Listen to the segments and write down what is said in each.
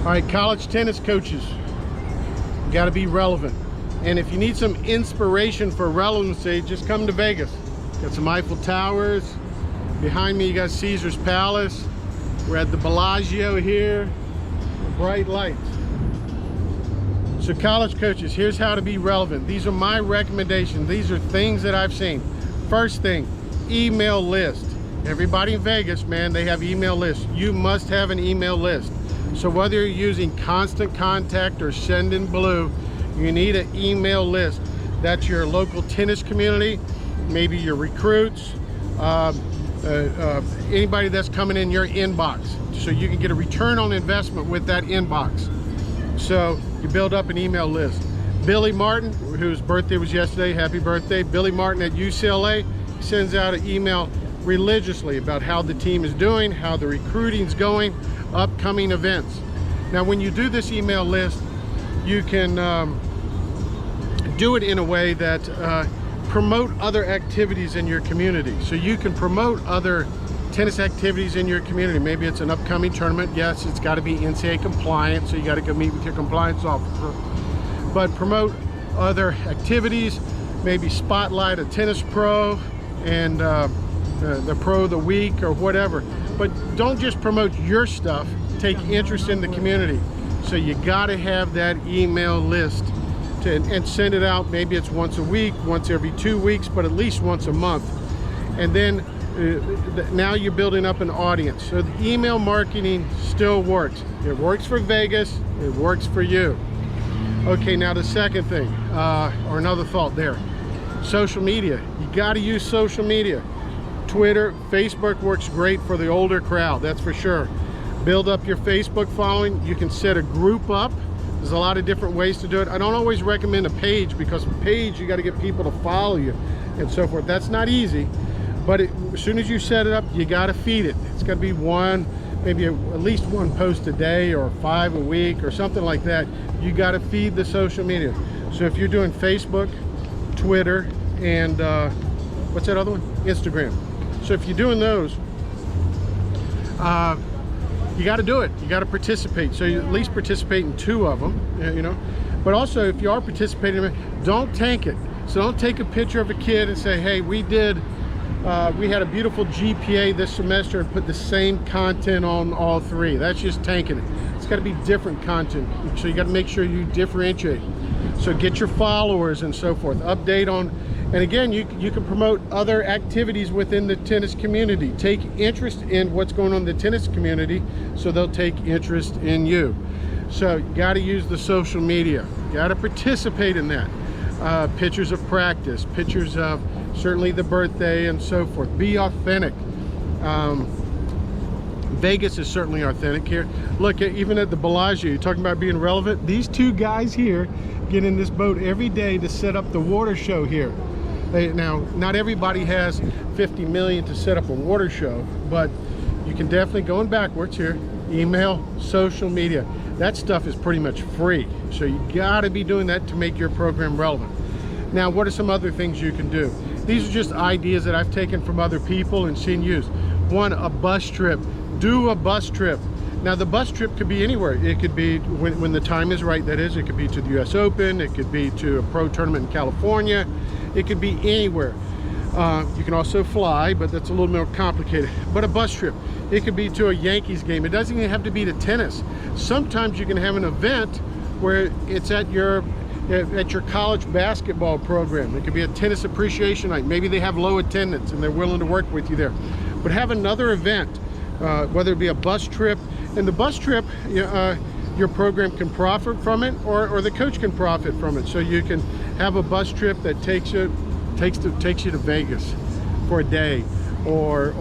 All right, college tennis coaches, you got to be relevant. And if you need some inspiration for relevancy, just come to Vegas. Got some Eiffel Towers. Behind me, you got Caesar's Palace. We're at the Bellagio here. Bright lights. So college coaches, here's how to be relevant. These are my recommendations. These are things that I've seen. First thing, email list. Everybody in Vegas, man, they have email lists. You must have an email list. So whether you're using Constant Contact or Sendinblue, you need an email list. That's your local tennis community, maybe your recruits, anybody that's coming in your inbox, so you can get a return on investment with that inbox. So you build up an email list. Billy Martin, whose birthday was yesterday, happy birthday. Billy Martin at UCLA sends out an email religiously about how the team is doing, how the recruiting's going, upcoming events. Now when you do this email list, you can do it in a way that promote other activities in your community. So you can promote other tennis activities in your community. Maybe it's an upcoming tournament. Yes, it's got to be NCAA compliant, so you got to go meet with your compliance officer. But promote other activities, maybe spotlight a tennis pro and the pro of the week or whatever. But don't just promote your stuff, take interest in the community. So you got to have that email list and send it out. Maybe it's once a week, once every 2 weeks, but at least once a month. And then now you're building up an audience. So the email marketing still works. It works for Vegas, it works for you. Okay, now the second thing, or another thought there, social media. You got to use social media. Twitter, Facebook works great for the older crowd, that's for sure. Build up your Facebook following. You can set a group up. There's a lot of different ways to do it. I don't always recommend a page, because a page, you got to get people to follow you and so forth. That's not easy, but as soon as you set it up, you got to feed it. It's got to be one, maybe at least one post a day or 5 a week or something like that. You got to feed the social media. So if you're doing Facebook, Twitter, and what's that other one? Instagram. So if you're doing those, you got to do it. You got to participate. So you at least participate in 2 of them, you know. But also, if you are participating, don't tank it. So don't take a picture of a kid and say, hey, we had a beautiful GPA this semester, and put the same content on all 3. That's just tanking it. It's got to be different content. So you got to make sure you differentiate. So get your followers and so forth. Update on, and again, you can promote other activities within the tennis community. Take interest in what's going on in the tennis community, so they'll take interest in you. So you got to use the social media. You got to participate in that. Pictures of practice, pictures of certainly the birthday and so forth. Be authentic. Vegas is certainly authentic here. Look, even at the Bellagio, you're talking about being relevant. These 2 guys here get in this boat every day to set up the water show here. Now, not everybody has 50 million to set up a water show, but you can definitely, going backwards here, email, social media. That stuff is pretty much free. So you got to be doing that to make your program relevant. Now, what are some other things you can do? These are just ideas that I've taken from other people and seen used. One, a bus trip. Do a bus trip. Now the bus trip could be anywhere. It could be when the time is right, that is. It could be to the US Open, it could be to a pro tournament in California, it could be anywhere. You can also fly, but that's a little more complicated. But a bus trip, it could be to a Yankees game. It doesn't even have to be to tennis. Sometimes you can have an event where it's at your college basketball program. It could be a tennis appreciation night. Maybe they have low attendance and they're willing to work with you there. But have another event, whether it be a bus trip. And the bus trip, your program can profit from it, or the coach can profit from it. So you can have a bus trip that takes you to Vegas for a day, or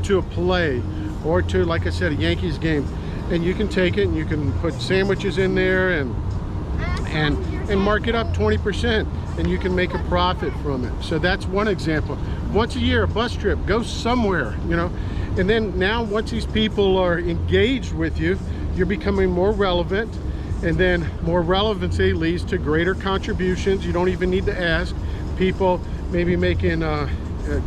to a play, or to, like I said, a Yankees game. And you can take it and you can put sandwiches in there and mark it up 20%, and you can make a profit from it. So that's one example. Once a year, a bus trip, go somewhere, you know. And then now, once these people are engaged with you, you're becoming more relevant, and then more relevancy leads to greater contributions. You don't even need to ask. People maybe making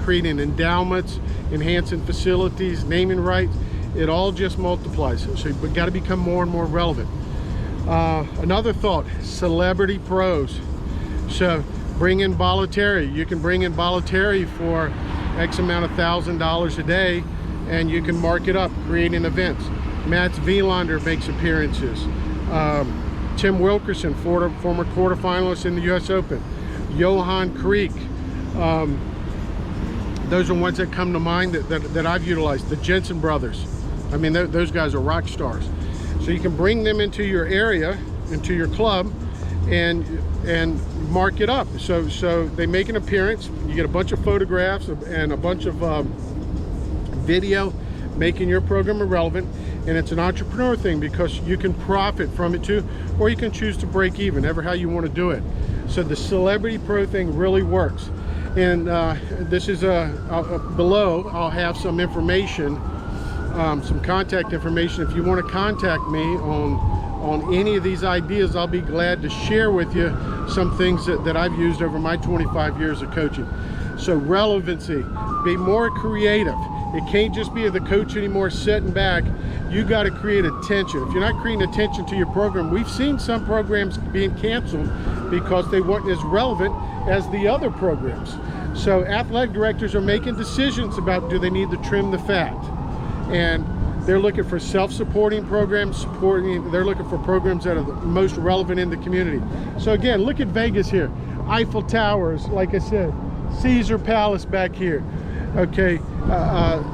creating endowments, enhancing facilities, naming rights, it all just multiplies. So you've got to become more and more relevant. Another thought, celebrity pros. So bring in Bollettieri. You can bring in Bollettieri for X amount of $1,000 a day, and you can mark it up, creating events. Mats Wilander makes appearances. Tim Wilkerson, former quarterfinalist in the US Open. Johan Creek. Those are ones that come to mind that I've utilized. The Jensen brothers. I mean, those guys are rock stars. So you can bring them into your area, into your club, and mark it up. So they make an appearance. You get a bunch of photographs and a bunch of video, making your program irrelevant. And it's an entrepreneur thing, because you can profit from it too, or you can choose to break even, ever how you want to do it. So the celebrity pro thing really works. And this is below. I'll have some information, some contact information. If you want to contact me on any of these ideas, I'll be glad to share with you some things that I've used over my 25 years of coaching. So relevancy, be more creative. It can't just be the coach anymore sitting back. You got to create attention. If you're not creating attention to your program, we've seen some programs being canceled because they weren't as relevant as the other programs. So athletic directors are making decisions about, do they need to trim the fat? And they're looking for self-supporting programs, they're looking for programs that are the most relevant in the community. So again, look at Vegas here. Eiffel Towers, like I said, Caesar Palace back here. Okay,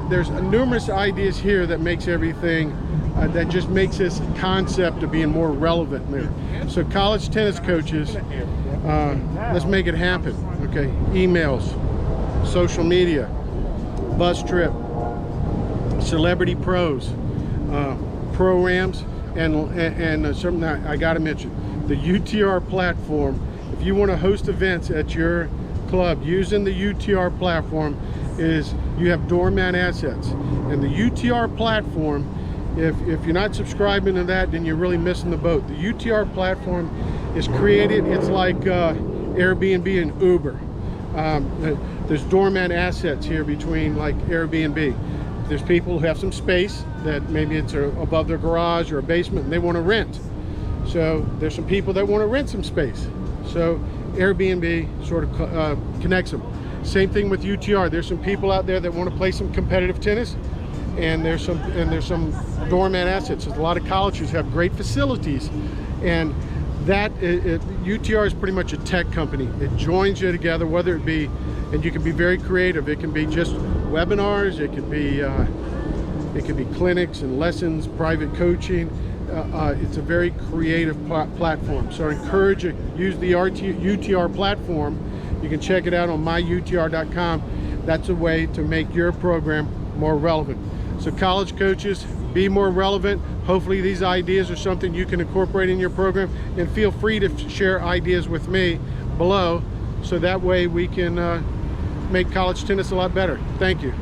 there's numerous ideas here that makes everything, that just makes this concept of being more relevant there. So college tennis coaches, let's make it happen. Okay, emails, social media, bus trip, celebrity pros, programs, and something that I got to mention, the UTR platform. If you want to host events at your club using the UTR platform, is you have doormat assets. And the UTR platform, if you're not subscribing to that, then you're really missing the boat. The UTR platform is created, it's like Airbnb and Uber. There's doormat assets here between like Airbnb. There's people who have some space that maybe it's above their garage or a basement and they want to rent. So there's some people that want to rent some space. So Airbnb sort of connects them. Same thing with UTR. There's some people out there that want to play some competitive tennis, and there's some doormat assets. A lot of colleges have great facilities, and UTR is pretty much a tech company. It joins you together, whether it be, and you can be very creative. It can be just webinars. It could be clinics and lessons, private coaching. It's a very creative platform. So I encourage you, use the UTR platform. You can check it out on myutr.com. That's a way to make your program more relevant. So college coaches, be more relevant. Hopefully these ideas are something you can incorporate in your program, and feel free to share ideas with me below, so that way we can make college tennis a lot better. Thank you.